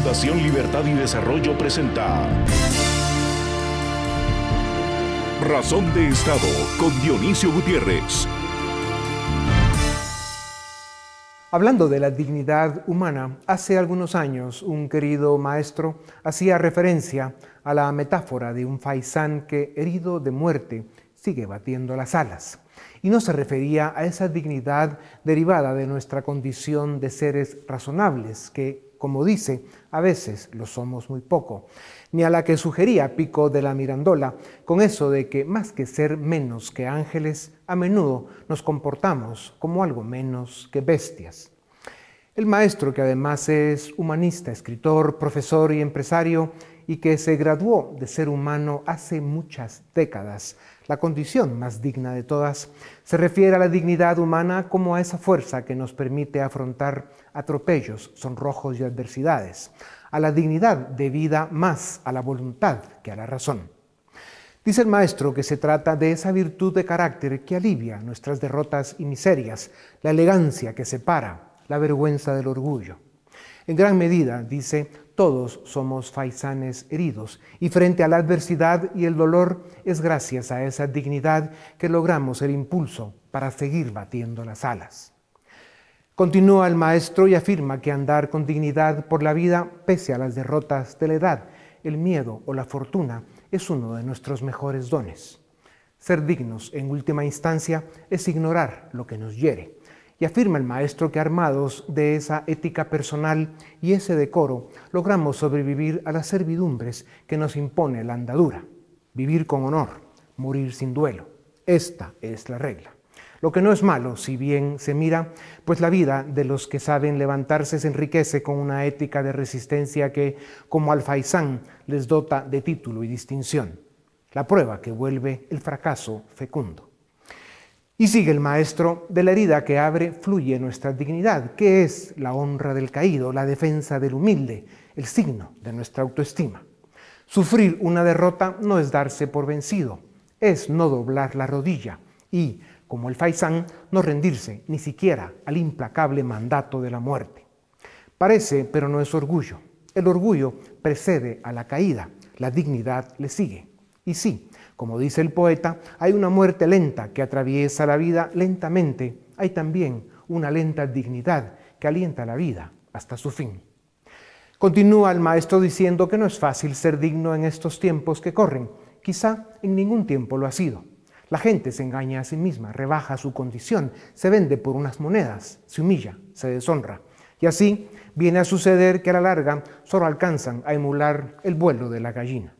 Fundación Libertad y Desarrollo presenta Razón de Estado con Dionisio Gutiérrez. Hablando de la dignidad humana, hace algunos años un querido maestro hacía referencia a la metáfora de un faisán que, herido de muerte, sigue batiendo las alas. Y no se refería a esa dignidad derivada de nuestra condición de seres razonables, que, como dice, a veces lo somos muy poco, ni a la que sugería Pico de la Mirandola, con eso de que más que ser menos que ángeles, a menudo nos comportamos como algo menos que bestias. El maestro, que además es humanista, escritor, profesor y empresario, y que se graduó de ser humano hace muchas décadas, la condición más digna de todas, se refiere a la dignidad humana como a esa fuerza que nos permite afrontar atropellos, sonrojos y adversidades, a la dignidad debida más a la voluntad que a la razón. Dice el maestro que se trata de esa virtud de carácter que alivia nuestras derrotas y miserias, la elegancia que separa, la vergüenza del orgullo. En gran medida, dice, todos somos faisanes heridos y frente a la adversidad y el dolor es gracias a esa dignidad que logramos el impulso para seguir batiendo las alas. Continúa el maestro y afirma que andar con dignidad por la vida, pese a las derrotas de la edad, el miedo o la fortuna, es uno de nuestros mejores dones. Ser dignos, en última instancia, es ignorar lo que nos hiere. Y afirma el maestro que armados de esa ética personal y ese decoro, logramos sobrevivir a las servidumbres que nos impone la andadura. Vivir con honor, morir sin duelo. Esta es la regla. Lo que no es malo, si bien se mira, pues la vida de los que saben levantarse se enriquece con una ética de resistencia que, como al faisán, les dota de título y distinción. La prueba que vuelve el fracaso fecundo. Y sigue el maestro, de la herida que abre fluye nuestra dignidad, que es la honra del caído, la defensa del humilde, el signo de nuestra autoestima. Sufrir una derrota no es darse por vencido, es no doblar la rodilla y, como el faisán, no rendirse ni siquiera al implacable mandato de la muerte. Parece, pero no es orgullo. El orgullo precede a la caída, la dignidad le sigue. Y sí, como dice el poeta, hay una muerte lenta que atraviesa la vida lentamente. Hay también una lenta dignidad que alienta la vida hasta su fin. Continúa el maestro diciendo que no es fácil ser digno en estos tiempos que corren. Quizá en ningún tiempo lo ha sido. La gente se engaña a sí misma, rebaja su condición, se vende por unas monedas, se humilla, se deshonra. Y así viene a suceder que a la larga solo alcanzan a emular el vuelo de la gallina.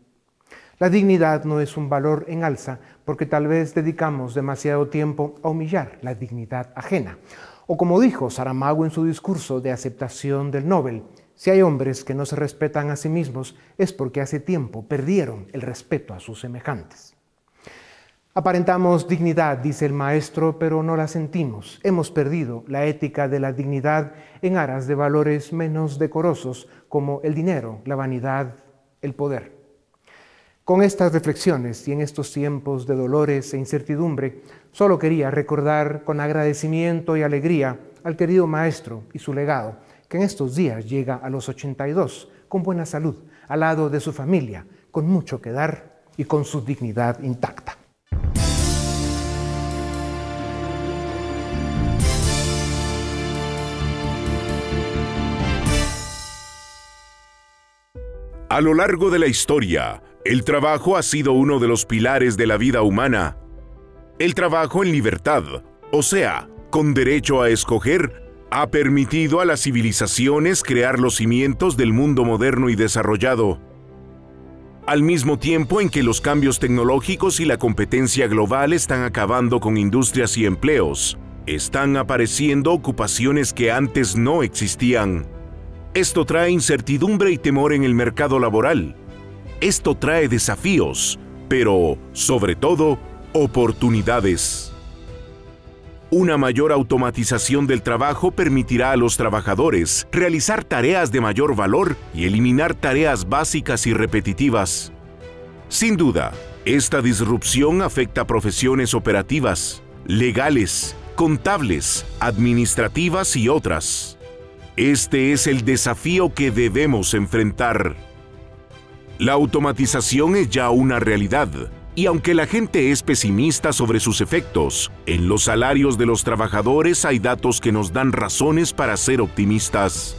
La dignidad no es un valor en alza porque tal vez dedicamos demasiado tiempo a humillar la dignidad ajena. O como dijo Saramago en su discurso de aceptación del Nobel, si hay hombres que no se respetan a sí mismos es porque hace tiempo perdieron el respeto a sus semejantes. Aparentamos dignidad, dice el maestro, pero no la sentimos. Hemos perdido la ética de la dignidad en aras de valores menos decorosos como el dinero, la vanidad, el poder. Con estas reflexiones y en estos tiempos de dolores e incertidumbre, solo quería recordar con agradecimiento y alegría al querido maestro y su legado, que en estos días llega a los 82, con buena salud, al lado de su familia, con mucho que dar y con su dignidad intacta. A lo largo de la historia, el trabajo ha sido uno de los pilares de la vida humana. El trabajo en libertad, o sea, con derecho a escoger, ha permitido a las civilizaciones crear los cimientos del mundo moderno y desarrollado. Al mismo tiempo en que los cambios tecnológicos y la competencia global están acabando con industrias y empleos, están apareciendo ocupaciones que antes no existían. Esto trae incertidumbre y temor en el mercado laboral. Esto trae desafíos, pero, sobre todo, oportunidades. Una mayor automatización del trabajo permitirá a los trabajadores realizar tareas de mayor valor y eliminar tareas básicas y repetitivas. Sin duda, esta disrupción afecta a profesiones operativas, legales, contables, administrativas y otras. Este es el desafío que debemos enfrentar. La automatización es ya una realidad, y aunque la gente es pesimista sobre sus efectos, en los salarios de los trabajadores hay datos que nos dan razones para ser optimistas.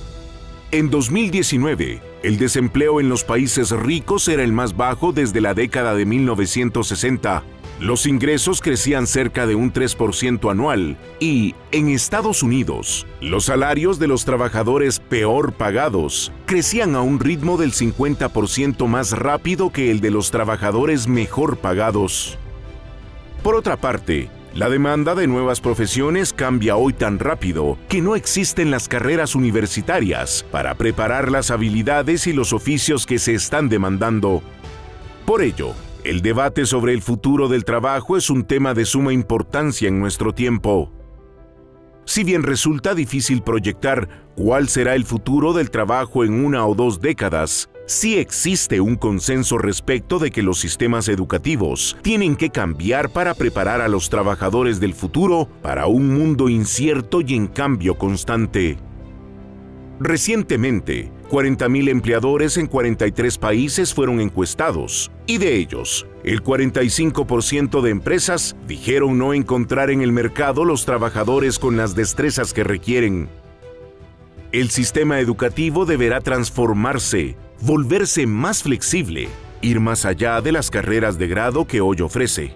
En 2019, el desempleo en los países ricos era el más bajo desde la década de 1960. Los ingresos crecían cerca de un 3% anual y, en Estados Unidos, los salarios de los trabajadores peor pagados crecían a un ritmo del 50% más rápido que el de los trabajadores mejor pagados. Por otra parte, la demanda de nuevas profesiones cambia hoy tan rápido que no existen las carreras universitarias para preparar las habilidades y los oficios que se están demandando. Por ello, el debate sobre el futuro del trabajo es un tema de suma importancia en nuestro tiempo. Si bien resulta difícil proyectar cuál será el futuro del trabajo en 1 o 2 décadas, sí existe un consenso respecto de que los sistemas educativos tienen que cambiar para preparar a los trabajadores del futuro para un mundo incierto y en cambio constante. Recientemente, 40.000 empleadores en 43 países fueron encuestados, y de ellos, el 45% de empresas dijeron no encontrar en el mercado los trabajadores con las destrezas que requieren. El sistema educativo deberá transformarse, volverse más flexible, ir más allá de las carreras de grado que hoy ofrece.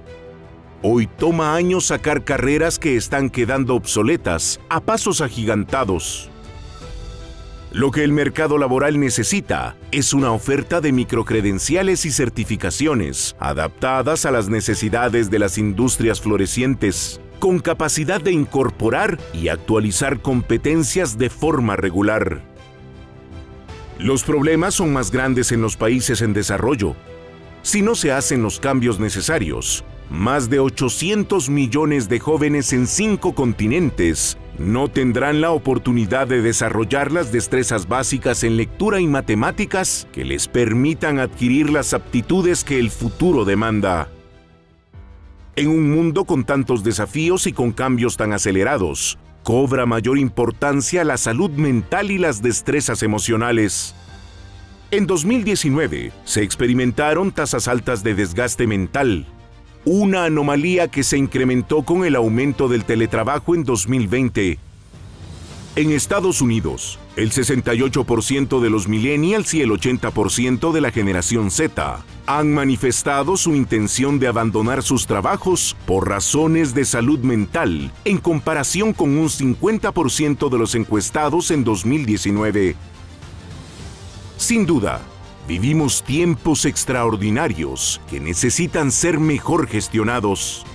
Hoy toma años sacar carreras que están quedando obsoletas a pasos agigantados. Lo que el mercado laboral necesita es una oferta de microcredenciales y certificaciones adaptadas a las necesidades de las industrias florecientes, con capacidad de incorporar y actualizar competencias de forma regular. Los problemas son más grandes en los países en desarrollo. Si no se hacen los cambios necesarios, más de 800 millones de jóvenes en 5 continentes no tendrán la oportunidad de desarrollar las destrezas básicas en lectura y matemáticas que les permitan adquirir las aptitudes que el futuro demanda. En un mundo con tantos desafíos y con cambios tan acelerados, cobra mayor importancia la salud mental y las destrezas emocionales. En 2019, se experimentaron tasas altas de desgaste mental, una anomalía que se incrementó con el aumento del teletrabajo en 2020. En Estados Unidos, el 68% de los millennials y el 80% de la generación Z han manifestado su intención de abandonar sus trabajos por razones de salud mental, en comparación con un 50% de los encuestados en 2019. Sin duda, vivimos tiempos extraordinarios que necesitan ser mejor gestionados.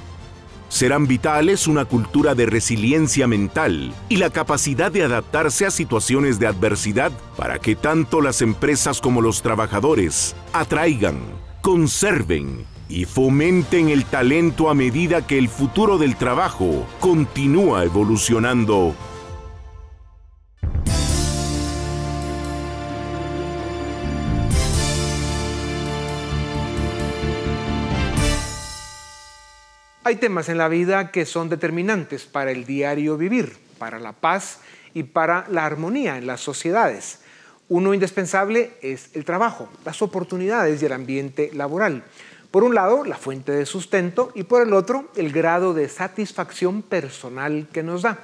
Serán vitales una cultura de resiliencia mental y la capacidad de adaptarse a situaciones de adversidad para que tanto las empresas como los trabajadores atraigan, conserven y fomenten el talento a medida que el futuro del trabajo continúa evolucionando. Hay temas en la vida que son determinantes para el diario vivir, para la paz y para la armonía en las sociedades. Uno indispensable es el trabajo, las oportunidades y el ambiente laboral. Por un lado, la fuente de sustento y por el otro, el grado de satisfacción personal que nos da.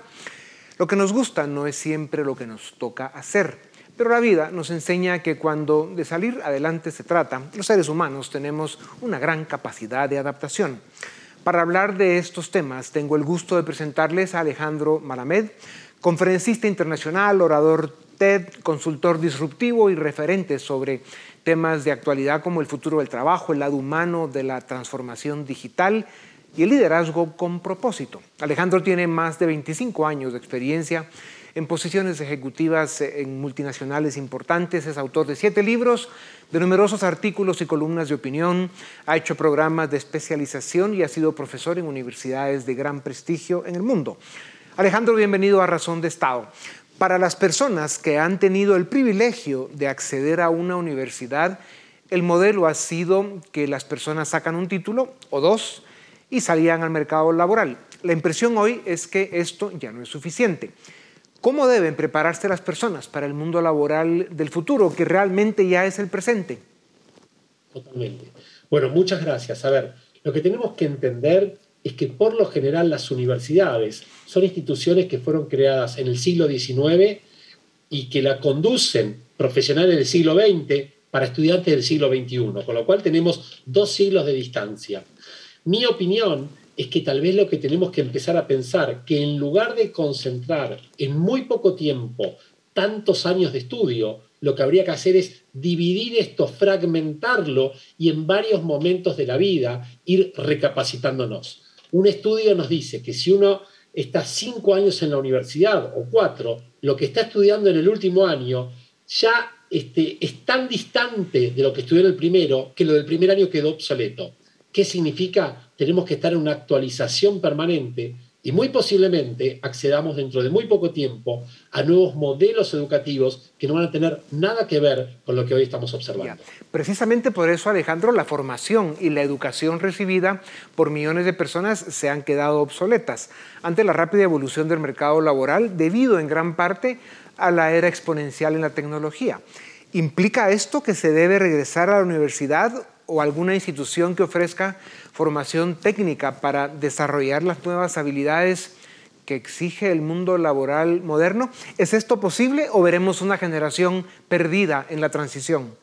Lo que nos gusta no es siempre lo que nos toca hacer, pero la vida nos enseña que cuando de salir adelante se trata, los seres humanos tenemos una gran capacidad de adaptación. Para hablar de estos temas, tengo el gusto de presentarles a Alejandro Malamed, conferencista internacional, orador TED, consultor disruptivo y referente sobre temas de actualidad como el futuro del trabajo, el lado humano de la transformación digital y el liderazgo con propósito. Alejandro tiene más de 25 años de experiencia en posiciones ejecutivas en multinacionales importantes, es autor de 7 libros, de numerosos artículos y columnas de opinión, ha hecho programas de especialización y ha sido profesor en universidades de gran prestigio en el mundo. Alejandro, bienvenido a Razón de Estado. Para las personas que han tenido el privilegio de acceder a una universidad, el modelo ha sido que las personas sacan un título o 2 y salían al mercado laboral. La impresión hoy es que esto ya no es suficiente. ¿Cómo deben prepararse las personas para el mundo laboral del futuro, que realmente ya es el presente? Totalmente. Bueno, muchas gracias. A ver, lo que tenemos que entender es que por lo general las universidades son instituciones que fueron creadas en el siglo XIX y que la conducen profesionales del siglo XX para estudiantes del siglo XXI, con lo cual tenemos 2 siglos de distancia. Mi opinión es que tal vez lo que tenemos que empezar a pensar, que en lugar de concentrar en muy poco tiempo tantos años de estudio, lo que habría que hacer es dividir esto, fragmentarlo y en varios momentos de la vida ir recapacitándonos. Un estudio nos dice que si uno está 5 años en la universidad o 4, lo que está estudiando en el último año ya es tan distante de lo que estudió en el primero que lo del primer año quedó obsoleto. ¿Qué significa? Tenemos que estar en una actualización permanente y muy posiblemente accedamos dentro de muy poco tiempo a nuevos modelos educativos que no van a tener nada que ver con lo que hoy estamos observando. Precisamente por eso, Alejandro, la formación y la educación recibida por millones de personas se han quedado obsoletas ante la rápida evolución del mercado laboral debido en gran parte a la era exponencial en la tecnología. ¿Implica esto que se debe regresar a la universidad o alguna institución que ofrezca formación técnica para desarrollar las nuevas habilidades que exige el mundo laboral moderno? ¿Es esto posible o veremos una generación perdida en la transición?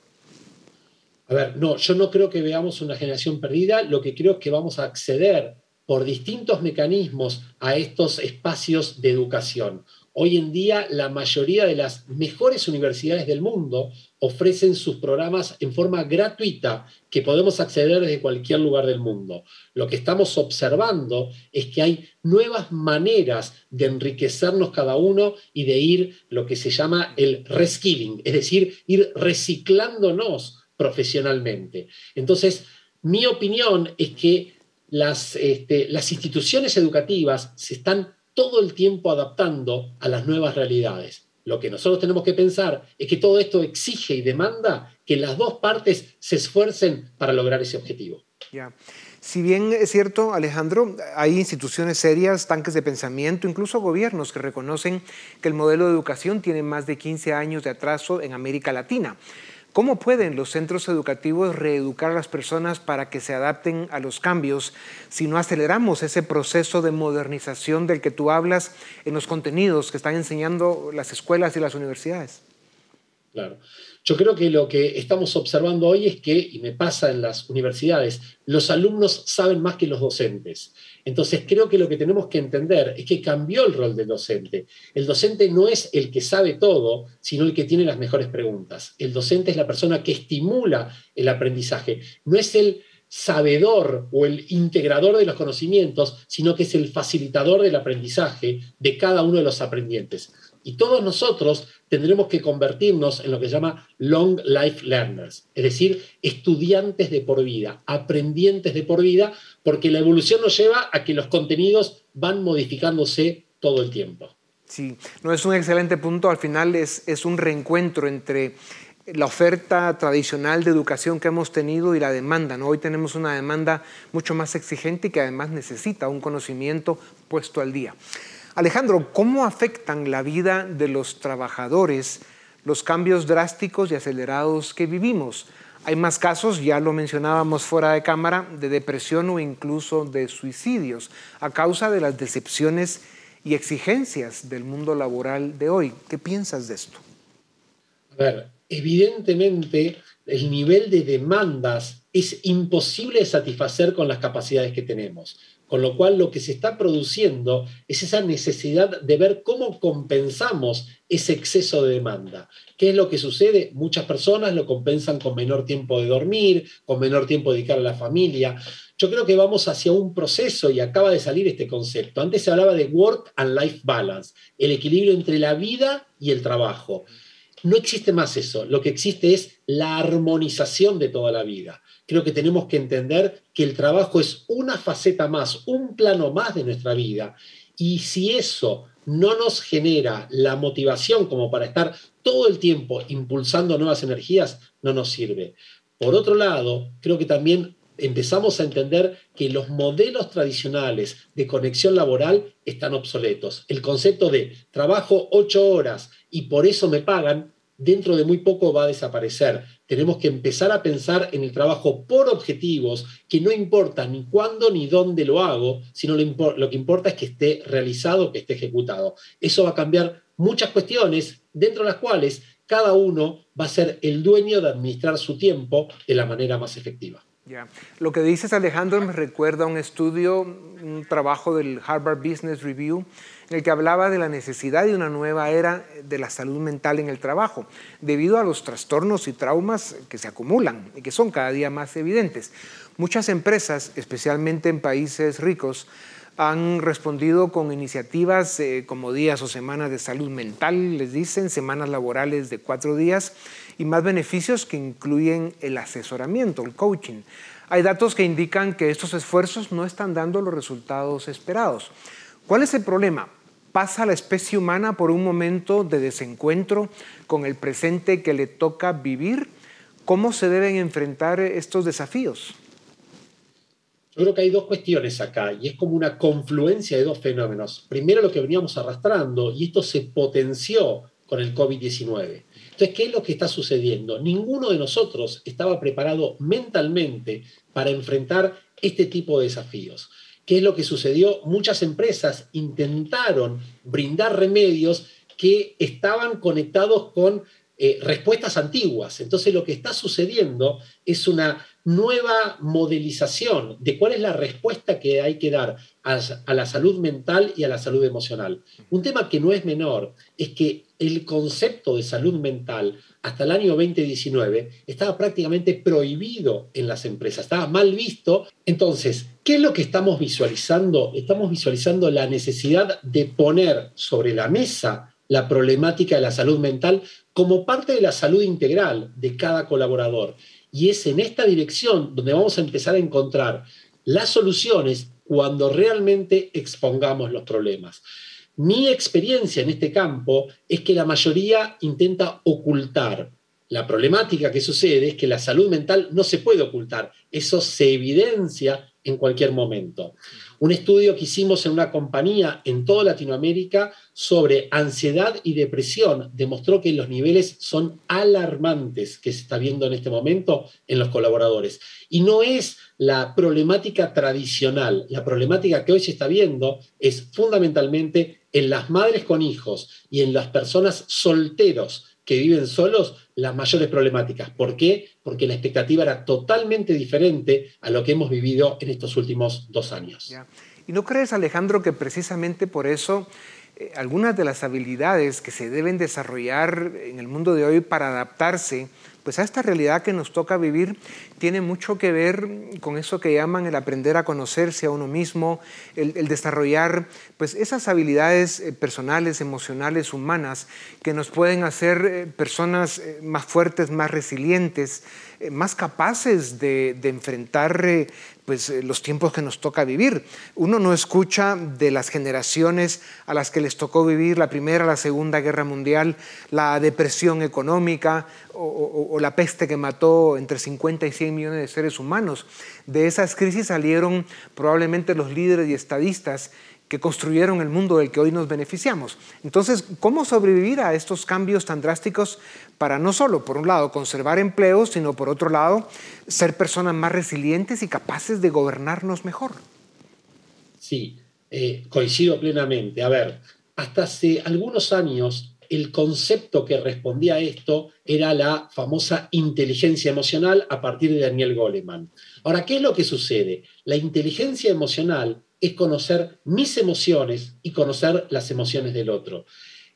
A ver, no, yo no creo que veamos una generación perdida, lo que creo es que vamos a acceder por distintos mecanismos a estos espacios de educación. Hoy en día la mayoría de las mejores universidades del mundo ofrecen sus programas en forma gratuita que podemos acceder desde cualquier lugar del mundo. Lo que estamos observando es que hay nuevas maneras de enriquecernos cada uno y de ir lo que se llama el reskilling, es decir, ir reciclándonos profesionalmente. Entonces, mi opinión es que las instituciones educativas se están todo el tiempo adaptando a las nuevas realidades. Lo que nosotros tenemos que pensar es que todo esto exige y demanda que las dos partes se esfuercen para lograr ese objetivo. Ya. Si bien es cierto, Alejandro, hay instituciones serias, tanques de pensamiento, incluso gobiernos que reconocen que el modelo de educación tiene más de 15 años de atraso en América Latina. ¿Cómo pueden los centros educativos reeducar a las personas para que se adapten a los cambios si no aceleramos ese proceso de modernización del que tú hablas en los contenidos que están enseñando las escuelas y las universidades? Claro. Yo creo que lo que estamos observando hoy es que, y me pasa en las universidades, los alumnos saben más que los docentes. Entonces creo que lo que tenemos que entender es que cambió el rol del docente. El docente no es el que sabe todo, sino el que tiene las mejores preguntas. El docente es la persona que estimula el aprendizaje. No es el sabedor o el integrador de los conocimientos, sino que es el facilitador del aprendizaje de cada uno de los aprendientes. Y todos nosotros tendremos que convertirnos en lo que se llama long life learners, es decir, estudiantes de por vida, aprendientes de por vida, porque la evolución nos lleva a que los contenidos van modificándose todo el tiempo. Sí, no, es un excelente punto. Al final es un reencuentro entre la oferta tradicional de educación que hemos tenido y la demanda, ¿no? Hoy tenemos una demanda mucho más exigente y que además necesita un conocimiento puesto al día. Alejandro, ¿cómo afectan la vida de los trabajadores los cambios drásticos y acelerados que vivimos? Hay más casos, ya lo mencionábamos fuera de cámara, de depresión o incluso de suicidios a causa de las decepciones y exigencias del mundo laboral de hoy. ¿Qué piensas de esto? A ver, evidentemente el nivel de demandas es imposible de satisfacer con las capacidades que tenemos. Con lo cual lo que se está produciendo es esa necesidad de ver cómo compensamos ese exceso de demanda. ¿Qué es lo que sucede? Muchas personas lo compensan con menor tiempo de dormir, con menor tiempo de dedicar a la familia. Yo creo que vamos hacia un proceso y acaba de salir este concepto. Antes se hablaba de work and life balance, el equilibrio entre la vida y el trabajo. No existe más eso, lo que existe es la armonización de toda la vida. Creo que tenemos que entender que el trabajo es una faceta más, un plano más de nuestra vida. Y si eso no nos genera la motivación como para estar todo el tiempo impulsando nuevas energías, no nos sirve. Por otro lado, creo que también empezamos a entender que los modelos tradicionales de conexión laboral están obsoletos. El concepto de trabajo 8 horas y por eso me pagan, dentro de muy poco va a desaparecer. Tenemos que empezar a pensar en el trabajo por objetivos, que no importa ni cuándo ni dónde lo hago, sino lo que importa es que esté realizado, que esté ejecutado. Eso va a cambiar muchas cuestiones, dentro de las cuales cada uno va a ser el dueño de administrar su tiempo de la manera más efectiva. Ya. Lo que dices, Alejandro, me recuerda a un estudio, un trabajo del Harvard Business Review, en el que hablaba de la necesidad de una nueva era de la salud mental en el trabajo, debido a los trastornos y traumas que se acumulan y que son cada día más evidentes. Muchas empresas, especialmente en países ricos, han respondido con iniciativas como días o semanas de salud mental, les dicen, semanas laborales de 4 días y más beneficios que incluyen el asesoramiento, el coaching. Hay datos que indican que estos esfuerzos no están dando los resultados esperados. ¿Cuál es el problema? ¿Pasa la especie humana por un momento de desencuentro con el presente que le toca vivir? ¿Cómo se deben enfrentar estos desafíos? Yo creo que hay dos cuestiones acá y es como una confluencia de dos fenómenos. Primero, lo que veníamos arrastrando, y esto se potenció con el COVID-19. Entonces, ¿qué es lo que está sucediendo? Ninguno de nosotros estaba preparado mentalmente para enfrentar este tipo de desafíos. ¿Qué es lo que sucedió? Muchas empresas intentaron brindar remedios que estaban conectados con respuestas antiguas. Entonces, lo que está sucediendo es nueva modelización de cuál es la respuesta que hay que dar a la salud mental y a la salud emocional. Un tema que no es menor es que el concepto de salud mental hasta el año 2019 estaba prácticamente prohibido en las empresas, estaba mal visto. Entonces, ¿qué es lo que estamos visualizando? Estamos visualizando la necesidad de poner sobre la mesa la problemática de la salud mental como parte de la salud integral de cada colaborador. Y es en esta dirección donde vamos a empezar a encontrar las soluciones cuando realmente expongamos los problemas. Mi experiencia en este campo es que la mayoría intenta ocultar. La problemática que sucede es que la salud mental no se puede ocultar. Eso se evidencia en cualquier momento. Un estudio que hicimos en una compañía en toda Latinoamérica sobre ansiedad y depresión demostró que los niveles son alarmantes que se está viendo en este momento en los colaboradores. Y no es la problemática tradicional. La problemática que hoy se está viendo es fundamentalmente en las madres con hijos y en las personas solteros que viven solos, las mayores problemáticas. ¿Por qué? Porque la expectativa era totalmente diferente a lo que hemos vivido en estos últimos 2 años. Ya. ¿Y no crees, Alejandro, que precisamente por eso algunas de las habilidades que se deben desarrollar en el mundo de hoy para adaptarse pues a esta realidad que nos toca vivir tiene mucho que ver con eso que llaman el aprender a conocerse a uno mismo, el desarrollar pues esas habilidades personales, emocionales, humanas que nos pueden hacer personas más fuertes, más resilientes, más capaces de enfrentar pues, los tiempos que nos toca vivir? Uno no escucha de las generaciones a las que les tocó vivir la Primera, la Segunda Guerra Mundial, la depresión económica o la peste que mató entre 50 y 100 millones de seres humanos. De esas crisis salieron probablemente los líderes y estadistas que construyeron el mundo del que hoy nos beneficiamos. Entonces, ¿cómo sobrevivir a estos cambios tan drásticos para no solo, por un lado, conservar empleos, sino por otro lado, ser personas más resilientes y capaces de gobernarnos mejor? Sí, coincido plenamente. A ver, hasta hace algunos años el concepto que respondía a esto era la famosa inteligencia emocional a partir de Daniel Goleman. Ahora, ¿qué es lo que sucede? La inteligencia emocional es conocer mis emociones y conocer las emociones del otro.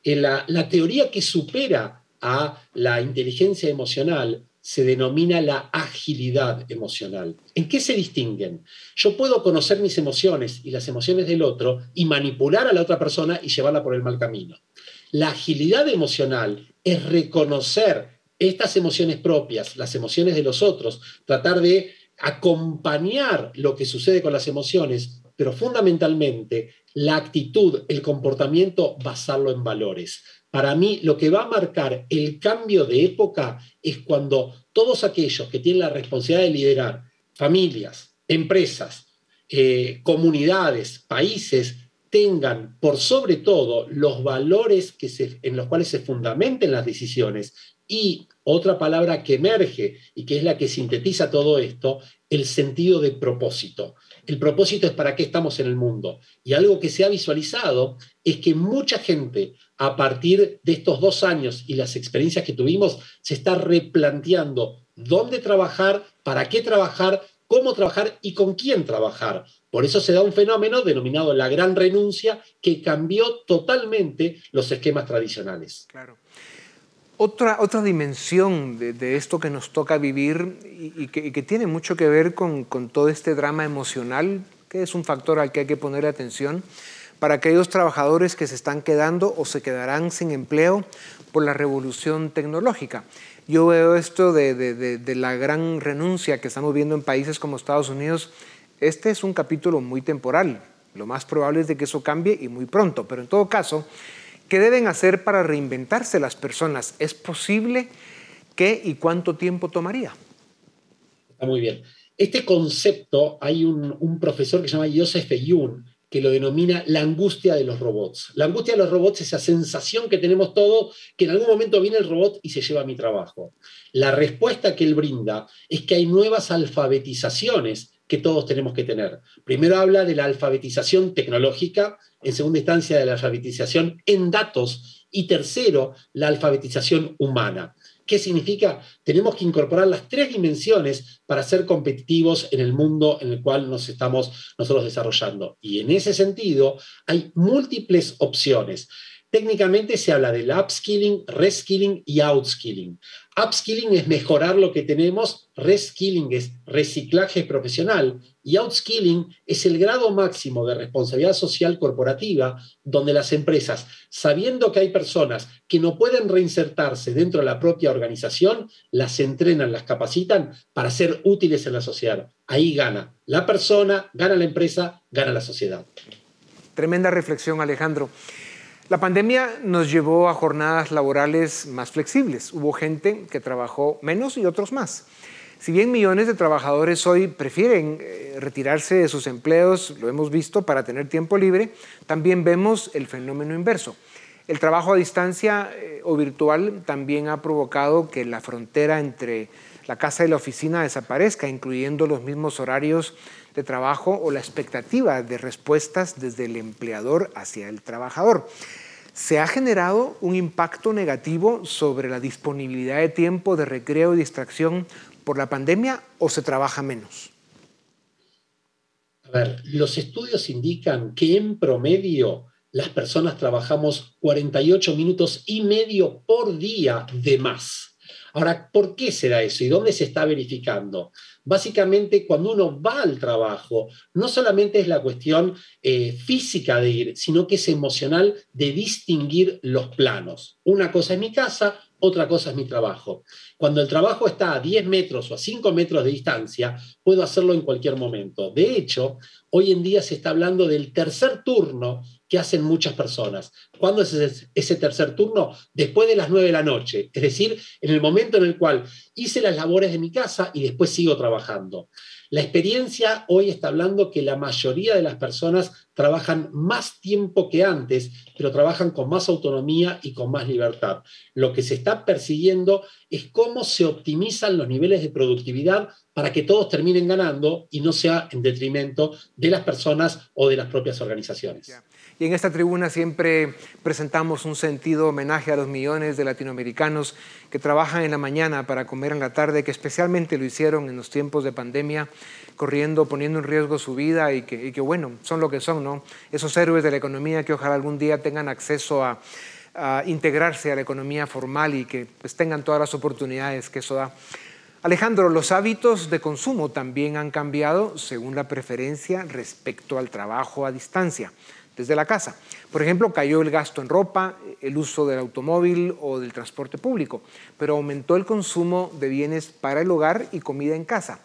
La teoría que supera a la inteligencia emocional se denomina la agilidad emocional. ¿En qué se distinguen? Yo puedo conocer mis emociones y las emociones del otro y manipular a la otra persona y llevarla por el mal camino. La agilidad emocional es reconocer estas emociones propias, las emociones de los otros, tratar de acompañar lo que sucede con las emociones, pero fundamentalmente la actitud, el comportamiento, basarlo en valores. Para mí, lo que va a marcar el cambio de época es cuando todos aquellos que tienen la responsabilidad de liderar familias, empresas, comunidades, países tengan por sobre todo los valores en los cuales se fundamenten las decisiones y otra palabra que emerge y que es la que sintetiza todo esto, el sentido de propósito. El propósito es para qué estamos en el mundo. Y algo que se ha visualizado es que mucha gente, a partir de estos 2 años y las experiencias que tuvimos, se está replanteando dónde trabajar, para qué trabajar, cómo trabajar y con quién trabajar. Por eso se da un fenómeno denominado la gran renuncia que cambió totalmente los esquemas tradicionales. Claro. Otra dimensión de esto que nos toca vivir y que tiene mucho que ver con todo este drama emocional, que es un factor al que hay que poner atención, para aquellos trabajadores que se están quedando o se quedarán sin empleo por la revolución tecnológica. Yo veo esto de la gran renuncia que estamos viendo en países como Estados Unidos. Este es un capítulo muy temporal. Lo más probable es de que eso cambie y muy pronto, pero en todo caso, ¿qué deben hacer para reinventarse las personas? ¿Es posible? ¿Qué y cuánto tiempo tomaría? Está muy bien. Este concepto, hay un profesor que se llama Joseph Youn, que lo denomina la angustia de los robots. La angustia de los robots es esa sensación que tenemos todos, que en algún momento viene el robot y se lleva mi trabajo. La respuesta que él brinda es que hay nuevas alfabetizaciones que todos tenemos que tener. Primero habla de la alfabetización tecnológica, en segunda instancia de la alfabetización en datos y tercero, la alfabetización humana. ¿Qué significa? Tenemos que incorporar las 3 dimensiones para ser competitivos en el mundo en el cual nos estamos nosotros desarrollando. Y en ese sentido hay múltiples opciones. Técnicamente se habla del upskilling, reskilling y outskilling. Upskilling es mejorar lo que tenemos, reskilling es reciclaje profesional y outskilling es el grado máximo de responsabilidad social corporativa donde las empresas, sabiendo que hay personas que no pueden reinsertarse dentro de la propia organización, las entrenan, las capacitan para ser útiles en la sociedad. Ahí gana la persona, gana la empresa, gana la sociedad. Tremenda reflexión, Alejandro. La pandemia nos llevó a jornadas laborales más flexibles. Hubo gente que trabajó menos y otros más. Si bien millones de trabajadores hoy prefieren retirarse de sus empleos, lo hemos visto, para tener tiempo libre, también vemos el fenómeno inverso. El trabajo a distancia o virtual también ha provocado que la frontera entre la casa y la oficina desaparezca, incluyendo los mismos horarios de trabajo o la expectativa de respuestas desde el empleador hacia el trabajador. ¿Se ha generado un impacto negativo sobre la disponibilidad de tiempo de recreo y distracción por la pandemia o se trabaja menos? A ver, los estudios indican que en promedio las personas trabajamos 48 minutos y medio por día de más. Ahora, ¿por qué se da eso y dónde se está verificando? Básicamente, cuando uno va al trabajo, no solamente es la cuestión física de ir, sino que es emocional de distinguir los planos. Una cosa es mi casa, otra cosa es mi trabajo. Cuando el trabajo está a 10 metros o a 5 metros de distancia, puedo hacerlo en cualquier momento. De hecho, hoy en día se está hablando del tercer turno que hacen muchas personas. ¿Cuándo es ese tercer turno? Después de las 9 de la noche. Es decir, en el momento en el cual hice las labores de mi casa y después sigo trabajando. La experiencia hoy está hablando que la mayoría de las personas trabajan más tiempo que antes, pero trabajan con más autonomía y con más libertad. Lo que se está persiguiendo es cómo se optimizan los niveles de productividad para que todos terminen ganando y no sea en detrimento de las personas o de las propias organizaciones. Y en esta tribuna siempre presentamos un sentido homenaje a los millones de latinoamericanos que trabajan en la mañana para comer en la tarde, que especialmente lo hicieron en los tiempos de pandemia, corriendo, poniendo en riesgo su vida y que bueno, son lo que son, ¿no? Esos héroes de la economía que ojalá algún día tengan acceso a integrarse a la economía formal y que pues, tengan todas las oportunidades que eso da. Alejandro, los hábitos de consumo también han cambiado según la preferencia respecto al trabajo a distancia, desde la casa. Por ejemplo, cayó el gasto en ropa, el uso del automóvil o del transporte público, pero aumentó el consumo de bienes para el hogar y comida en casa.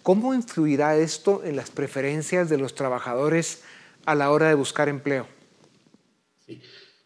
¿Cómo influirá esto en las preferencias de los trabajadores a la hora de buscar empleo? Sí.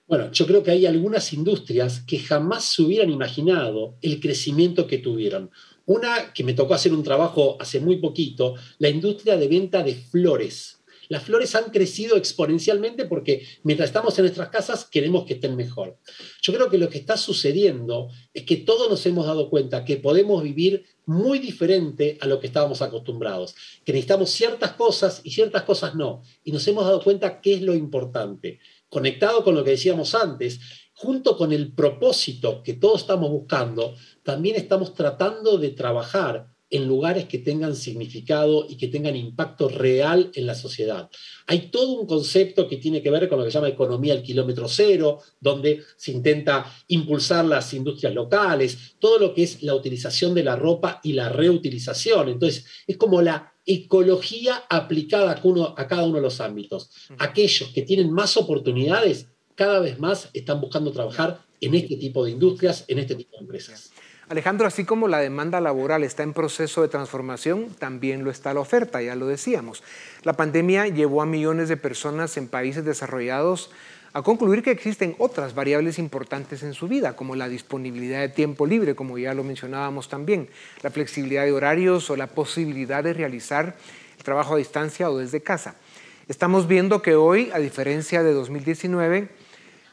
Bueno, yo creo que hay algunas industrias que jamás se hubieran imaginado el crecimiento que tuvieron. Una que me tocó hacer un trabajo hace muy poquito, la industria de venta de flores. Las flores han crecido exponencialmente porque mientras estamos en nuestras casas queremos que estén mejor. Yo creo que lo que está sucediendo es que todos nos hemos dado cuenta que podemos vivir muy diferente a lo que estábamos acostumbrados, que necesitamos ciertas cosas y ciertas cosas no. Y nos hemos dado cuenta qué es lo importante. Conectado con lo que decíamos antes, junto con el propósito que todos estamos buscando, también estamos tratando de trabajar en lugares que tengan significado y que tengan impacto real en la sociedad. Hay todo un concepto que tiene que ver con lo que se llama economía al kilómetro cero, donde se intenta impulsar las industrias locales, todo lo que es la utilización de la ropa y la reutilización. Entonces, es como la ecología aplicada a cada uno de los ámbitos. Aquellos que tienen más oportunidades, cada vez más están buscando trabajar en este tipo de industrias, en este tipo de empresas. Alejandro, así como la demanda laboral está en proceso de transformación, también lo está la oferta, ya lo decíamos. La pandemia llevó a millones de personas en países desarrollados a concluir que existen otras variables importantes en su vida, como la disponibilidad de tiempo libre, como ya lo mencionábamos también, la flexibilidad de horarios o la posibilidad de realizar el trabajo a distancia o desde casa. Estamos viendo que hoy, a diferencia de 2019,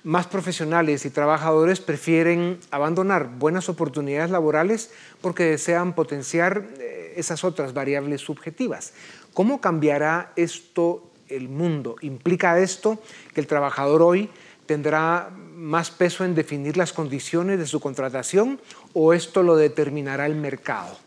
más profesionales y trabajadores prefieren abandonar buenas oportunidades laborales porque desean potenciar esas otras variables subjetivas. ¿Cómo cambiará esto el mundo? ¿Implica esto que el trabajador hoy tendrá más peso en definir las condiciones de su contratación o esto lo determinará el mercado?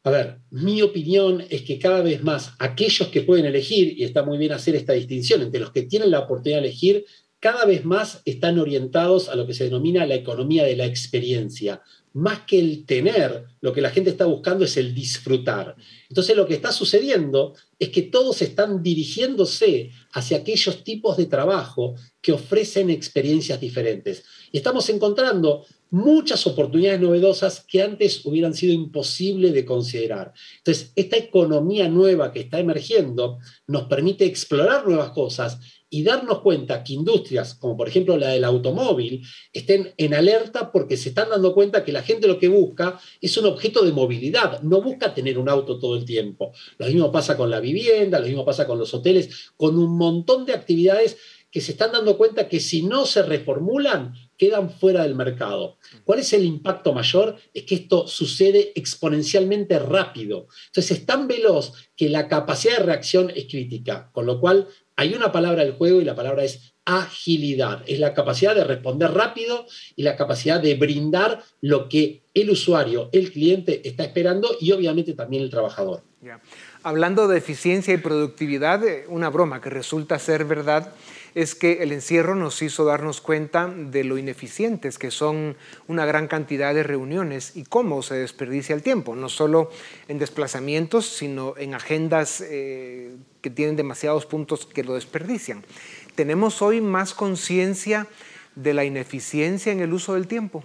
A ver, mi opinión es que cada vez más aquellos que pueden elegir, y está muy bien hacer esta distinción entre los que tienen la oportunidad de elegir, cada vez más están orientados a lo que se denomina la economía de la experiencia. Más que el tener, lo que la gente está buscando es el disfrutar. Entonces lo que está sucediendo es que todos están dirigiéndose hacia aquellos tipos de trabajo que ofrecen experiencias diferentes. Y estamos encontrando muchas oportunidades novedosas que antes hubieran sido imposible de considerar. Entonces, esta economía nueva que está emergiendo nos permite explorar nuevas cosas y darnos cuenta que industrias, como por ejemplo la del automóvil, estén en alerta porque se están dando cuenta que la gente lo que busca es un objeto de movilidad, no busca tener un auto todo el tiempo. Lo mismo pasa con la vivienda, lo mismo pasa con los hoteles, con un montón de actividades que se están dando cuenta que si no se reformulan, quedan fuera del mercado. ¿Cuál es el impacto mayor? Es que esto sucede exponencialmente rápido. Entonces es tan veloz que la capacidad de reacción es crítica, con lo cual hay una palabra del juego y la palabra es agilidad. Es la capacidad de responder rápido y la capacidad de brindar lo que el usuario, el cliente está esperando y obviamente también el trabajador. Yeah. Hablando de eficiencia y productividad, una broma que resulta ser verdad es que el encierro nos hizo darnos cuenta de lo ineficientes que son una gran cantidad de reuniones y cómo se desperdicia el tiempo, no solo en desplazamientos, sino en agendas que tienen demasiados puntos que lo desperdician. ¿Tenemos hoy más conciencia de la ineficiencia en el uso del tiempo?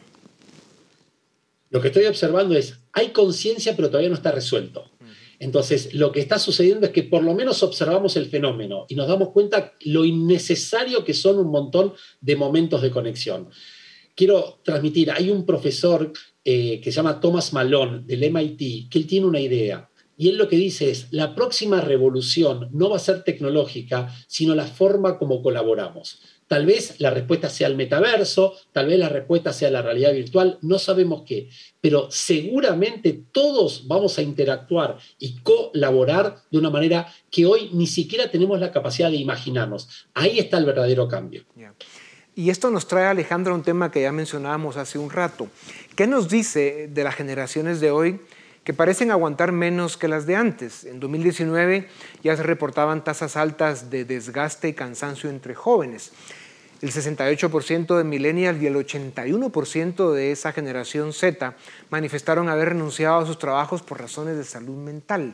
Lo que estoy observando es, hay conciencia pero todavía no está resuelto. Entonces, lo que está sucediendo es que por lo menos observamos el fenómeno y nos damos cuenta lo innecesario que son un montón de momentos de conexión. Quiero transmitir, hay un profesor que se llama Thomas Malone del MIT, que él tiene una idea. Y él lo que dice es, la próxima revolución no va a ser tecnológica, sino la forma como colaboramos. Tal vez la respuesta sea el metaverso, tal vez la respuesta sea la realidad virtual, no sabemos qué, pero seguramente todos vamos a interactuar y colaborar de una manera que hoy ni siquiera tenemos la capacidad de imaginarnos. Ahí está el verdadero cambio. Yeah. Y esto nos trae, Alejandro, un tema que ya mencionábamos hace un rato. ¿Qué nos dice de las generaciones de hoy que parecen aguantar menos que las de antes? En 2019 ya se reportaban tasas altas de desgaste y cansancio entre jóvenes. El 68% de millennials y el 81% de esa generación Z manifestaron haber renunciado a sus trabajos por razones de salud mental.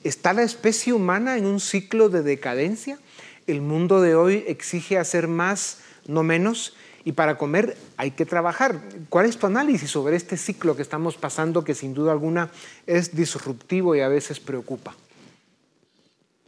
¿Está la especie humana en un ciclo de decadencia? El mundo de hoy exige hacer más, no menos, y para comer hay que trabajar. ¿Cuál es tu análisis sobre este ciclo que estamos pasando que sin duda alguna es disruptivo y a veces preocupa?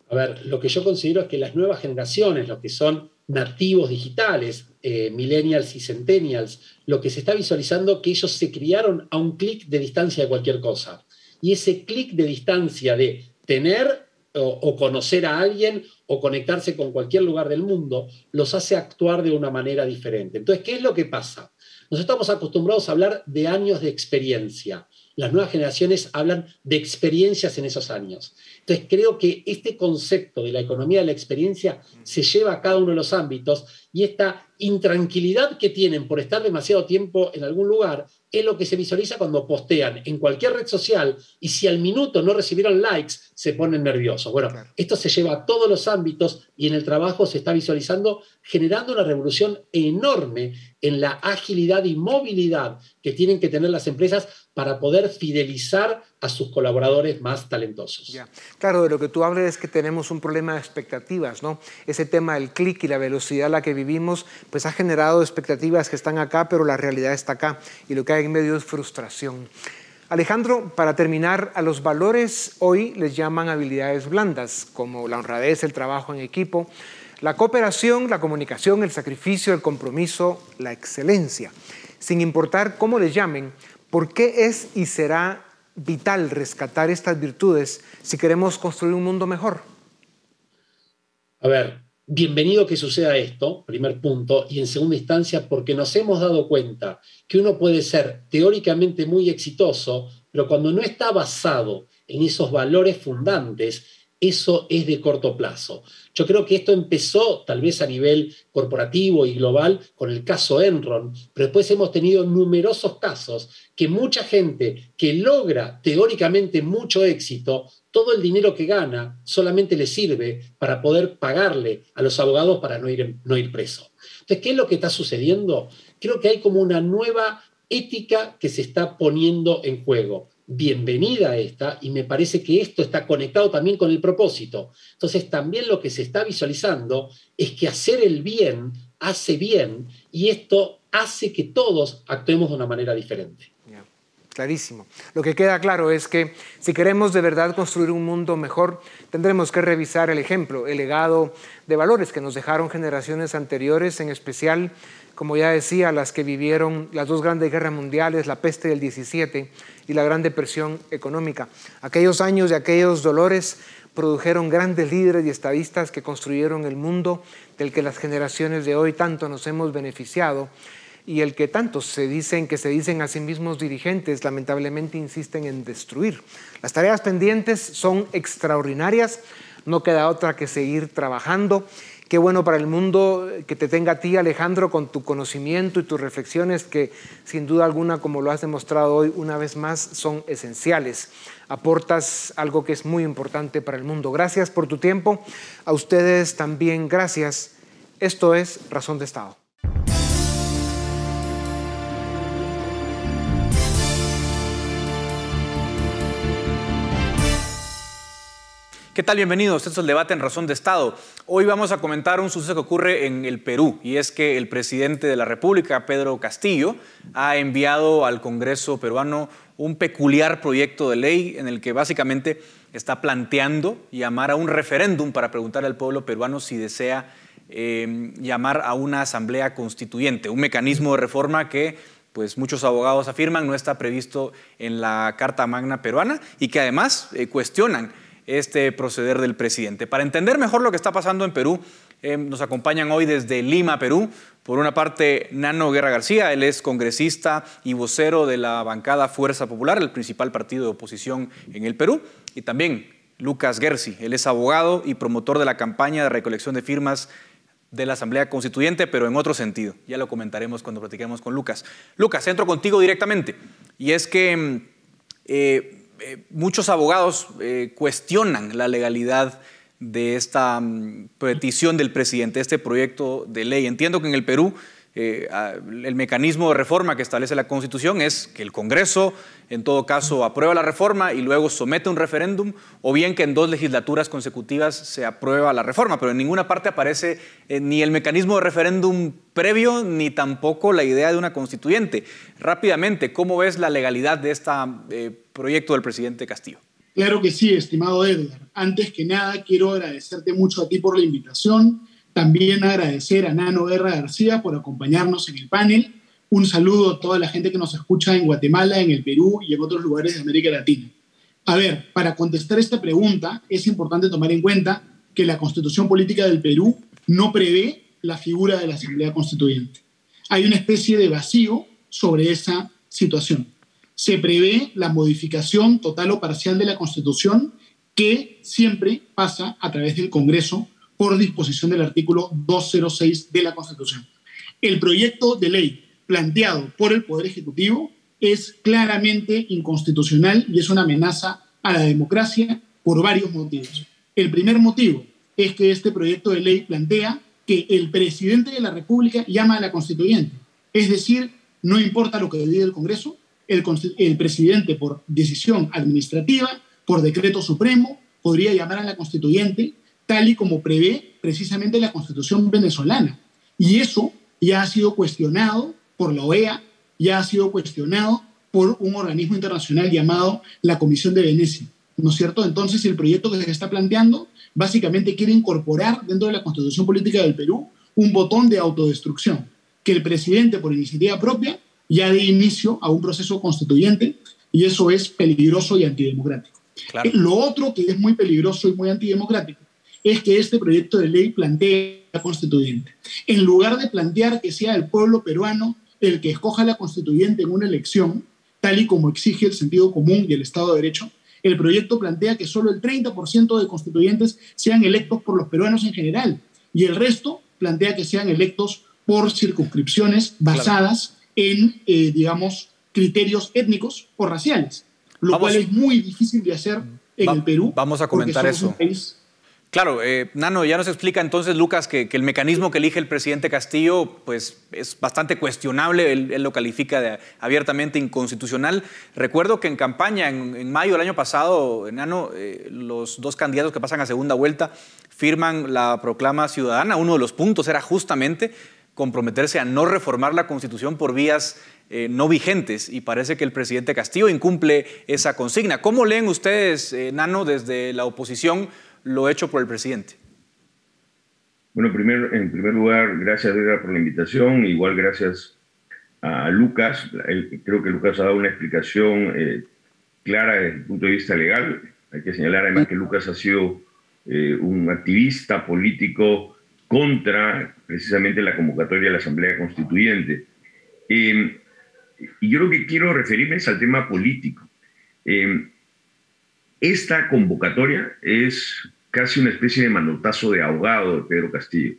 A ver, lo que yo considero es que las nuevas generaciones, los que son nativos digitales, millennials y centennials, lo que se está visualizando es que ellos se criaron a un clic de distancia de cualquier cosa. Y ese clic de distancia de tener o conocer a alguien o conectarse con cualquier lugar del mundo los hace actuar de una manera diferente. Entonces, ¿qué es lo que pasa? Nos estamos acostumbrados a hablar de años de experiencia. Las nuevas generaciones hablan de experiencias en esos años. Entonces, creo que este concepto de la economía de la experiencia se lleva a cada uno de los ámbitos y esta intranquilidad que tienen por estar demasiado tiempo en algún lugar es lo que se visualiza cuando postean en cualquier red social y si al minuto no recibieron likes, se ponen nerviosos. Bueno, claro. Esto se lleva a todos los ámbitos y en el trabajo se está visualizando, generando una revolución enorme en la agilidad y movilidad que tienen que tener las empresas para poder fidelizar a sus colaboradores más talentosos. Ya. Claro, de lo que tú hablas es que tenemos un problema de expectativas, ¿no? Ese tema del clic y la velocidad a la que vivimos, pues ha generado expectativas que están acá, pero la realidad está acá y lo que hay en medio es frustración. Alejandro, para terminar, a los valores hoy les llaman habilidades blandas, como la honradez, el trabajo en equipo, la cooperación, la comunicación, el sacrificio, el compromiso, la excelencia. Sin importar cómo les llamen, ¿por qué es y será vital rescatar estas virtudes si queremos construir un mundo mejor? A ver, bienvenido que suceda esto, primer punto, y en segunda instancia porque nos hemos dado cuenta que uno puede ser teóricamente muy exitoso, pero cuando no está basado en esos valores fundantes, eso es de corto plazo. Yo creo que esto empezó tal vez a nivel corporativo y global con el caso Enron, pero después hemos tenido numerosos casos que mucha gente que logra teóricamente mucho éxito, todo el dinero que gana solamente le sirve para poder pagarle a los abogados para no ir preso. Entonces, ¿qué es lo que está sucediendo? Creo que hay como una nueva ética que se está poniendo en juego. Bienvenida esta, y me parece que esto está conectado también con el propósito. Entonces, también lo que se está visualizando es que hacer el bien hace bien, y esto hace que todos actuemos de una manera diferente. Clarísimo. Lo que queda claro es que si queremos de verdad construir un mundo mejor, tendremos que revisar el ejemplo, el legado de valores que nos dejaron generaciones anteriores, en especial, como ya decía, las que vivieron las dos grandes guerras mundiales, la peste del 17 y la Gran Depresión económica. Aquellos años y aquellos dolores produjeron grandes líderes y estadistas que construyeron el mundo del que las generaciones de hoy tanto nos hemos beneficiado, y el que tantos se dicen a sí mismos dirigentes, lamentablemente insisten en destruir. Las tareas pendientes son extraordinarias, no queda otra que seguir trabajando. Qué bueno para el mundo que te tenga a ti, Alejandro, con tu conocimiento y tus reflexiones que sin duda alguna, como lo has demostrado hoy una vez más, son esenciales. Aportas algo que es muy importante para el mundo. Gracias por tu tiempo. A ustedes también gracias. Esto es Razón de Estado. ¿Qué tal? Bienvenidos. Este es el debate en Razón de Estado. Hoy vamos a comentar un suceso que ocurre en el Perú, y es que el presidente de la República, Pedro Castillo, ha enviado al Congreso peruano un peculiar proyecto de ley en el que básicamente está planteando llamar a un referéndum para preguntar al pueblo peruano si desea llamar a una asamblea constituyente, un mecanismo de reforma que pues muchos abogados afirman no está previsto en la Carta Magna peruana y que además cuestionan este proceder del presidente. Para entender mejor lo que está pasando en Perú, nos acompañan hoy desde Lima, Perú, por una parte Nano Guerra García, él es congresista y vocero de la bancada Fuerza Popular, el principal partido de oposición en el Perú, y también Lucas Gersi, él es abogado y promotor de la campaña de recolección de firmas de la Asamblea Constituyente, pero en otro sentido. Ya lo comentaremos cuando platiquemos con Lucas. Lucas, entro contigo directamente, y es que muchos abogados cuestionan la legalidad de esta petición del presidente, este proyecto de ley. Entiendo que en el Perú el mecanismo de reforma que establece la Constitución es que el Congreso, en todo caso, aprueba la reforma y luego somete un referéndum, o bien que en 2 legislaturas consecutivas se aprueba la reforma, pero en ninguna parte aparece ni el mecanismo de referéndum previo, ni tampoco la idea de una constituyente. Rápidamente, ¿cómo ves la legalidad de este proyecto del presidente Castillo? Claro que sí, estimado Edgar. Antes que nada, quiero agradecerte mucho a ti por la invitación También agradecer a Nano Guerra García por acompañarnos en el panel. Un saludo a toda la gente que nos escucha en Guatemala, en el Perú y en otros lugares de América Latina. A ver, para contestar esta pregunta es importante tomar en cuenta que la Constitución Política del Perú no prevé la figura de la Asamblea Constituyente. Hay una especie de vacío sobre esa situación. Se prevé la modificación total o parcial de la Constitución, que siempre pasa a través del Congreso por disposición del artículo 206 de la Constitución. El proyecto de ley planteado por el Poder Ejecutivo es claramente inconstitucional y es una amenaza a la democracia por varios motivos. El primer motivo es que este proyecto de ley plantea que el presidente de la República llama a la Constituyente. Es decir, no importa lo que diga el Congreso, el presidente, por decisión administrativa, por decreto supremo, podría llamar a la Constituyente, tal y como prevé precisamente la Constitución venezolana. Y eso ya ha sido cuestionado por la OEA, ya ha sido cuestionado por un organismo internacional llamado la Comisión de Venecia, ¿no es cierto? Entonces, el proyecto que se está planteando básicamente quiere incorporar dentro de la Constitución Política del Perú un botón de autodestrucción, que el presidente, por iniciativa propia, ya dé inicio a un proceso constituyente, y eso es peligroso y antidemocrático. Claro. Lo otro que es muy peligroso y muy antidemocrático es que este proyecto de ley plantea la constituyente. En lugar de plantear que sea el pueblo peruano el que escoja la constituyente en una elección, tal y como exige el sentido común y el Estado de Derecho, el proyecto plantea que solo el 30% de constituyentes sean electos por los peruanos en general, y el resto plantea que sean electos por circunscripciones basadas en, digamos, criterios étnicos o raciales, lo cual es muy difícil de hacer en el Perú. Vamos a comentar eso. Claro, Nano, ya nos explica entonces, Lucas, que el mecanismo que elige el presidente Castillo pues, es bastante cuestionable. Él lo califica de abiertamente inconstitucional. Recuerdo que en campaña, en mayo del año pasado, Nano, los dos candidatos que pasan a segunda vuelta firman la proclama ciudadana. Uno de los puntos era justamente comprometerse a no reformar la Constitución por vías no vigentes, y parece que el presidente Castillo incumple esa consigna. ¿Cómo leen ustedes, Nano, desde la oposición, lo hecho por el presidente? Bueno, en primer lugar, gracias, Edgar, por la invitación. Igual gracias a Lucas. Creo que Lucas ha dado una explicación clara desde el punto de vista legal. Hay que señalar además que Lucas ha sido un activista político contra precisamente la convocatoria de la Asamblea Constituyente. Y yo lo que quiero referirme es al tema político. Esta convocatoria es casi una especie de manotazo de ahogado de Pedro Castillo.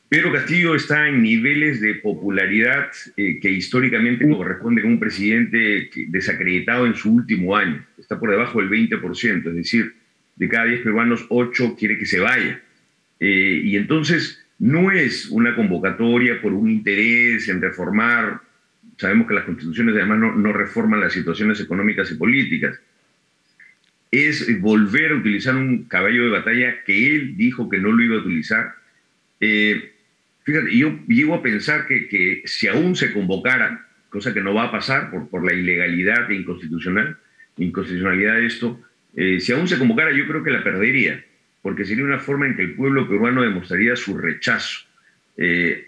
Pedro Castillo está en niveles de popularidad que históricamente corresponden a un presidente desacreditado en su último año. Está por debajo del 20%, es decir, de cada 10 peruanos, 8 quiere que se vaya. Y entonces no es una convocatoria por un interés en reformar. Sabemos que las constituciones además no reforman las situaciones económicas y políticas. Es volver a utilizar un caballo de batalla que él dijo que no lo iba a utilizar. Fíjate, yo llego a pensar que si aún se convocara, cosa que no va a pasar por la ilegalidad e inconstitucionalidad de esto, si aún se convocara, yo creo que la perdería, porque sería una forma en que el pueblo peruano demostraría su rechazo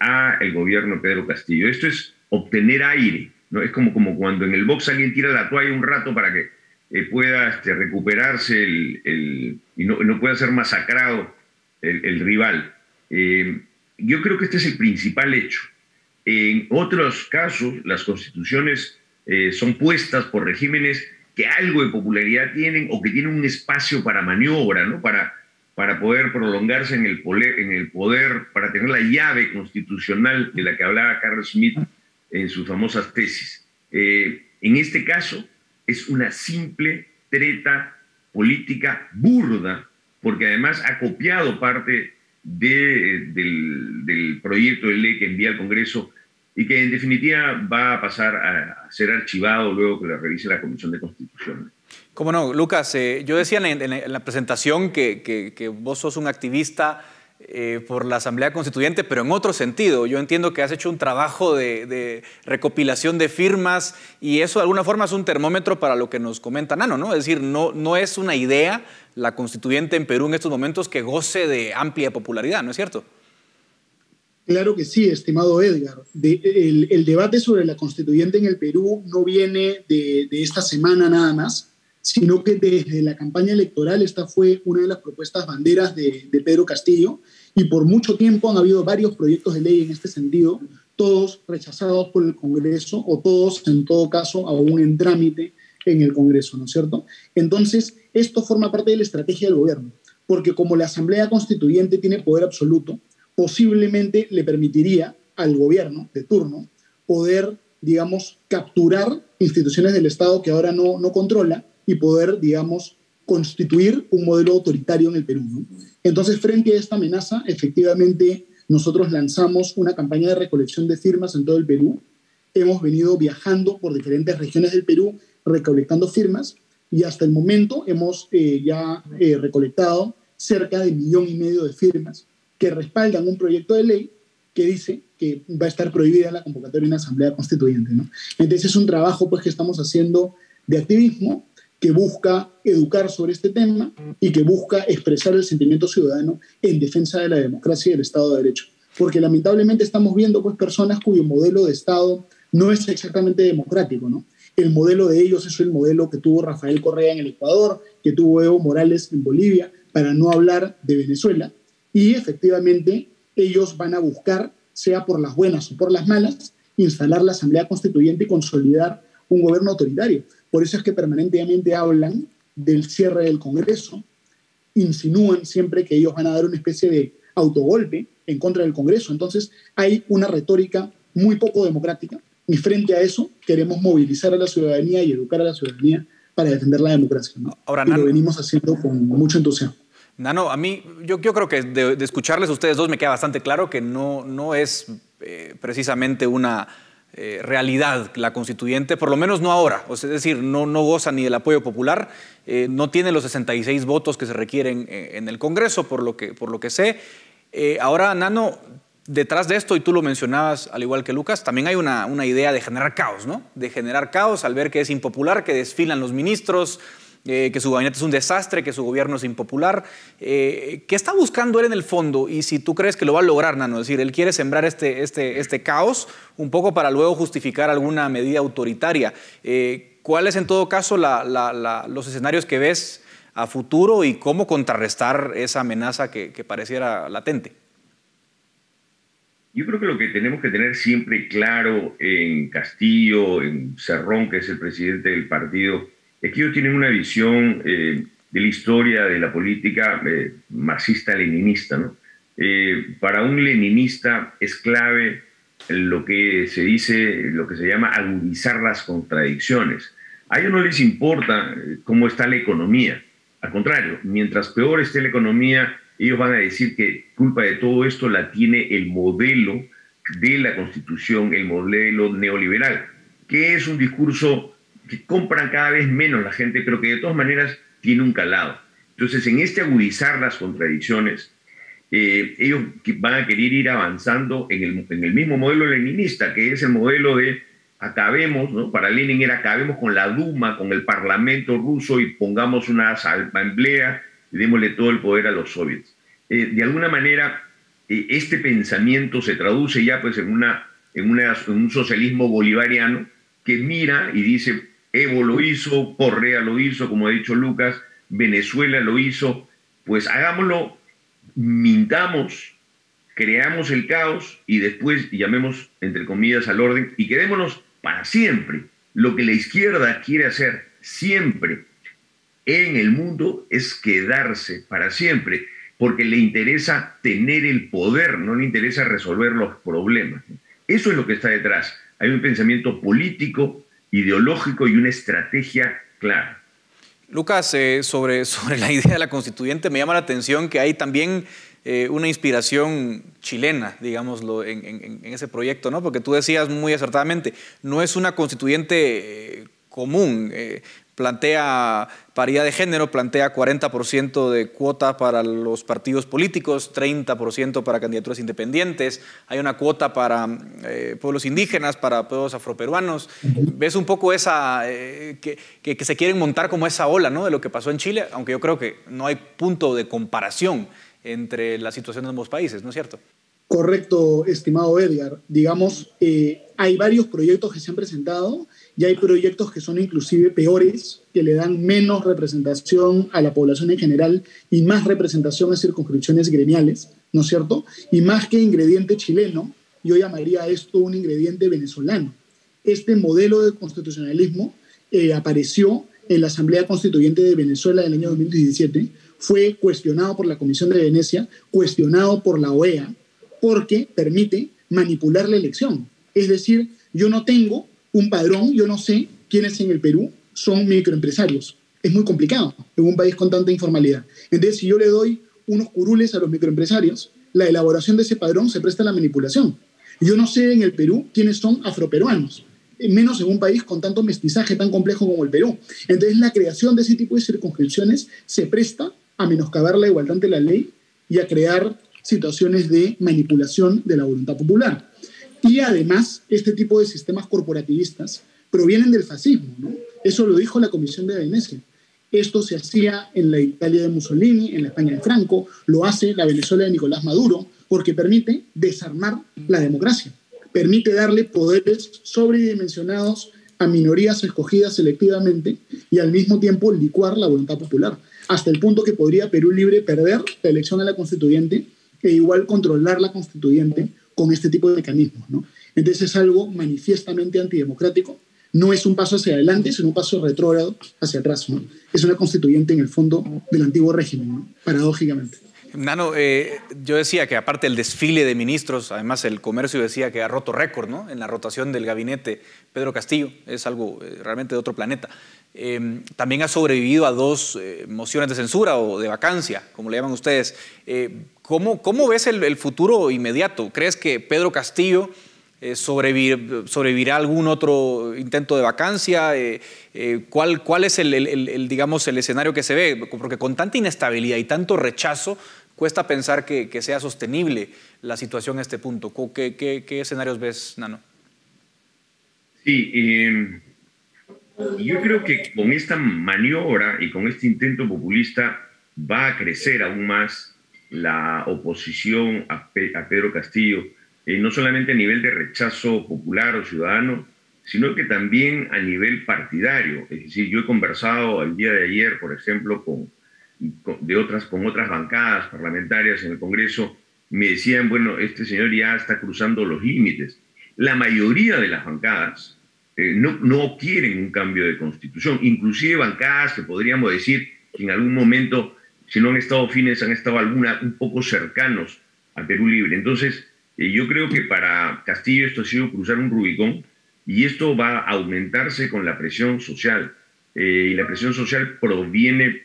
a el gobierno de Pedro Castillo. Esto es obtener aire, ¿no? Es como cuando en el box alguien tira la toalla un rato para que pueda recuperarse y no pueda ser masacrado el rival. Yo creo que este es el principal hecho. En otros casos, las constituciones son puestas por regímenes que algo de popularidad tienen o que tienen un espacio para maniobra, ¿no? Para poder prolongarse en el poder, para tener la llave constitucional de la que hablaba Carl Schmitt en sus famosas tesis. En este caso, es una simple treta política burda, porque además ha copiado parte del proyecto de ley que envía al Congreso y que en definitiva va a pasar a ser archivado luego que la revise la Comisión de Constitución. ¿Cómo no, Lucas? Yo decía en la presentación que vos sos un activista por la Asamblea Constituyente, pero en otro sentido. Yo entiendo que has hecho un trabajo de recopilación de firmas y eso de alguna forma es un termómetro para lo que nos comenta Nano, ¿no? Es decir, no es una idea la constituyente en Perú en estos momentos que goce de amplia popularidad, ¿no es cierto? Claro que sí, estimado Edgar. El debate sobre la constituyente en el Perú no viene de esta semana nada más, sino que desde la campaña electoral esta fue una de las propuestas banderas de Pedro Castillo, y por mucho tiempo han habido varios proyectos de ley en este sentido, todos rechazados por el Congreso o todos, en todo caso, aún en trámite en el Congreso, ¿no es cierto? Entonces, esto forma parte de la estrategia del gobierno, porque como la Asamblea Constituyente tiene poder absoluto, posiblemente le permitiría al gobierno de turno poder, digamos, capturar instituciones del Estado que ahora no controla y poder, digamos, constituir un modelo autoritario en el Perú, ¿no? Entonces, frente a esta amenaza, efectivamente, nosotros lanzamos una campaña de recolección de firmas en todo el Perú. Hemos venido viajando por diferentes regiones del Perú recolectando firmas y hasta el momento hemos recolectado cerca de 1,5 millones de firmas que respaldan un proyecto de ley que dice que va a estar prohibida la convocatoria de una asamblea constituyente, ¿no? Entonces es un trabajo pues, que estamos haciendo de activismo que busca educar sobre este tema y que busca expresar el sentimiento ciudadano en defensa de la democracia y del Estado de Derecho. Porque lamentablemente estamos viendo pues, personas cuyo modelo de Estado no es exactamente democrático, ¿no? El modelo de ellos es el modelo que tuvo Rafael Correa en el Ecuador, que tuvo Evo Morales en Bolivia, para no hablar de Venezuela. Y efectivamente ellos van a buscar, sea por las buenas o por las malas, instalar la Asamblea Constituyente y consolidar un gobierno autoritario. Por eso es que permanentemente hablan del cierre del Congreso, insinúan siempre que ellos van a dar una especie de autogolpe en contra del Congreso. Entonces hay una retórica muy poco democrática y frente a eso queremos movilizar a la ciudadanía y educar a la ciudadanía para defender la democracia, ¿no? Ahora, y lo venimos haciendo con mucho entusiasmo. Nano, a mí, yo creo que de escucharles a ustedes dos me queda bastante claro que no es precisamente una realidad la constituyente, por lo menos no ahora. O sea, es decir, no goza ni del apoyo popular, no tiene los 66 votos que se requieren en el Congreso, por lo que sé. Ahora, Nano, detrás de esto, y tú lo mencionabas al igual que Lucas, también hay una idea de generar caos, ¿no? De generar caos al ver que es impopular, que desfilan los ministros, que su gabinete es un desastre, que su gobierno es impopular. ¿Qué está buscando él en el fondo? Y si tú crees que lo va a lograr, Nano, es decir, él quiere sembrar este caos un poco para luego justificar alguna medida autoritaria. ¿Cuáles en todo caso los escenarios que ves a futuro y cómo contrarrestar esa amenaza que pareciera latente? Yo creo que lo que tenemos que tener siempre claro en Castillo, en Cerrón, que es el presidente del partido, es que ellos tienen una visión de la historia de la política marxista-leninista, ¿no? Para un leninista es clave lo que se dice, lo que se llama agudizar las contradicciones. A ellos no les importa cómo está la economía. Al contrario, mientras peor esté la economía, ellos van a decir que culpa de todo esto la tiene el modelo de la Constitución, el modelo neoliberal, que es un discurso que compran cada vez menos la gente, pero que de todas maneras tiene un calado. Entonces, en este agudizar las contradicciones, ellos van a querer ir avanzando en el mismo modelo leninista, que es el modelo de acabemos, ¿no? Para Lenin era acabemos con la Duma, con el Parlamento ruso y pongamos una asamblea y démosle todo el poder a los soviets. De alguna manera, este pensamiento se traduce ya pues, en un socialismo bolivariano que mira y dice, Evo lo hizo, Correa lo hizo, como ha dicho Lucas, Venezuela lo hizo, pues hagámoslo, mintamos, creamos el caos y después llamemos, entre comillas, al orden y quedémonos para siempre. Lo que la izquierda quiere hacer siempre en el mundo es quedarse para siempre, porque le interesa tener el poder, no le interesa resolver los problemas. Eso es lo que está detrás. Hay un pensamiento político, ideológico y una estrategia clara. Lucas, sobre la idea de la constituyente, me llama la atención que hay también una inspiración chilena, digámoslo, en ese proyecto, ¿no? Porque tú decías muy acertadamente, no es una constituyente común. Plantea paridad de género, plantea 40% de cuota para los partidos políticos, 30% para candidaturas independientes, hay una cuota para pueblos indígenas, para pueblos afroperuanos. ¿Ves un poco esa, que se quieren montar como esa ola, ¿no? De lo que pasó en Chile? Aunque yo creo que no hay punto de comparación entre la situación de ambos países, ¿no es cierto? Correcto, estimado Edgar. Digamos, hay varios proyectos que se han presentado y hay proyectos que son inclusive peores, que le dan menos representación a la población en general y más representación a circunscripciones gremiales, ¿no es cierto? Y más que ingrediente chileno, yo llamaría esto un ingrediente venezolano. Este modelo de constitucionalismo apareció en la Asamblea Constituyente de Venezuela del año 2017, fue cuestionado por la Comisión de Venecia, cuestionado por la OEA, porque permite manipular la elección. Es decir, yo no tengo un padrón, yo no sé quiénes en el Perú son microempresarios. Es muy complicado en un país con tanta informalidad. Entonces, si yo le doy unos curules a los microempresarios, la elaboración de ese padrón se presta a la manipulación. Yo no sé en el Perú quiénes son afroperuanos, menos en un país con tanto mestizaje tan complejo como el Perú. Entonces, la creación de ese tipo de circunscripciones se presta a menoscabar la igualdad ante la ley y a crear situaciones de manipulación de la voluntad popular. Y además, este tipo de sistemas corporativistas provienen del fascismo, ¿no? Eso lo dijo la Comisión de Venecia. Esto se hacía en la Italia de Mussolini, en la España de Franco, lo hace la Venezuela de Nicolás Maduro, porque permite desarmar la democracia, permite darle poderes sobredimensionados a minorías escogidas selectivamente y al mismo tiempo licuar la voluntad popular, hasta el punto que podría Perú Libre perder la elección a la constituyente e igual controlar la constituyente con este tipo de mecanismos, ¿no? Entonces es algo manifiestamente antidemocrático, no es un paso hacia adelante, sino un paso retrógrado hacia atrás, ¿no? Es una constituyente en el fondo del antiguo régimen, ¿no? Paradójicamente. Nano, yo decía que aparte del desfile de ministros, además el comercio decía que ha roto récord, ¿no?, en la rotación del gabinete Pedro Castillo, es algo realmente de otro planeta. También ha sobrevivido a 2 mociones de censura o de vacancia, como le llaman ustedes. ¿Cómo ves el futuro inmediato? ¿Crees que Pedro Castillo sobrevivirá a algún otro intento de vacancia? ¿Cuál es digamos, el escenario que se ve? Porque con tanta inestabilidad y tanto rechazo, cuesta pensar que sea sostenible la situación a este punto. ¿Qué escenarios ves, Nano? Sí, yo creo que con esta maniobra y con este intento populista va a crecer aún más la oposición a Pedro Castillo, no solamente a nivel de rechazo popular o ciudadano, sino que también a nivel partidario. Es decir, yo he conversado el día de ayer, por ejemplo, con otras bancadas parlamentarias en el Congreso, me decían, bueno, este señor ya está cruzando los límites. La mayoría de las bancadas no quieren un cambio de constitución, inclusive bancadas que podríamos decir que en algún momento, si no han estado afines, han estado un poco cercanos a Perú Libre. Entonces, yo creo que para Castillo esto ha sido cruzar un Rubicón y esto va a aumentarse con la presión social. Y la presión social proviene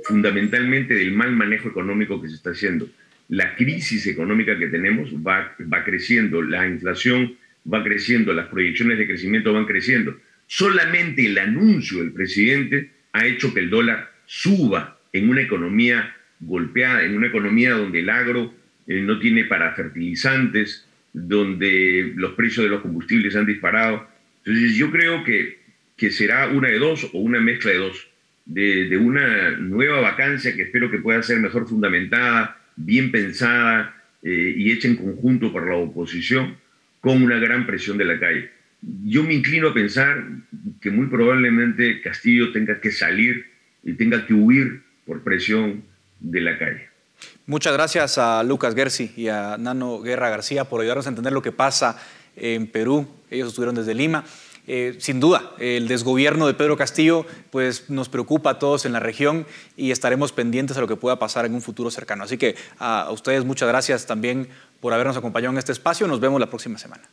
fundamentalmente del mal manejo económico que se está haciendo. La crisis económica que tenemos va creciendo, la inflación va creciendo, las proyecciones de crecimiento van creciendo. Solamente el anuncio del presidente ha hecho que el dólar suba en una economía golpeada, en una economía donde el agro no tiene para fertilizantes, donde los precios de los combustibles han disparado. Entonces yo creo que será una de dos o una mezcla de dos, de una nueva vacancia que espero que pueda ser mejor fundamentada, bien pensada y hecha en conjunto por la oposición, con una gran presión de la calle. Yo me inclino a pensar que muy probablemente Castillo tenga que salir y tenga que huir por presión de la calle. Muchas gracias a Lucas Gersi y a Nano Guerra García por ayudarnos a entender lo que pasa en Perú. Ellos estuvieron desde Lima. Sin duda, el desgobierno de Pedro Castillo pues, nos preocupa a todos en la región y estaremos pendientes a lo que pueda pasar en un futuro cercano. Así que a ustedes muchas gracias también por habernos acompañado en este espacio. Nos vemos la próxima semana.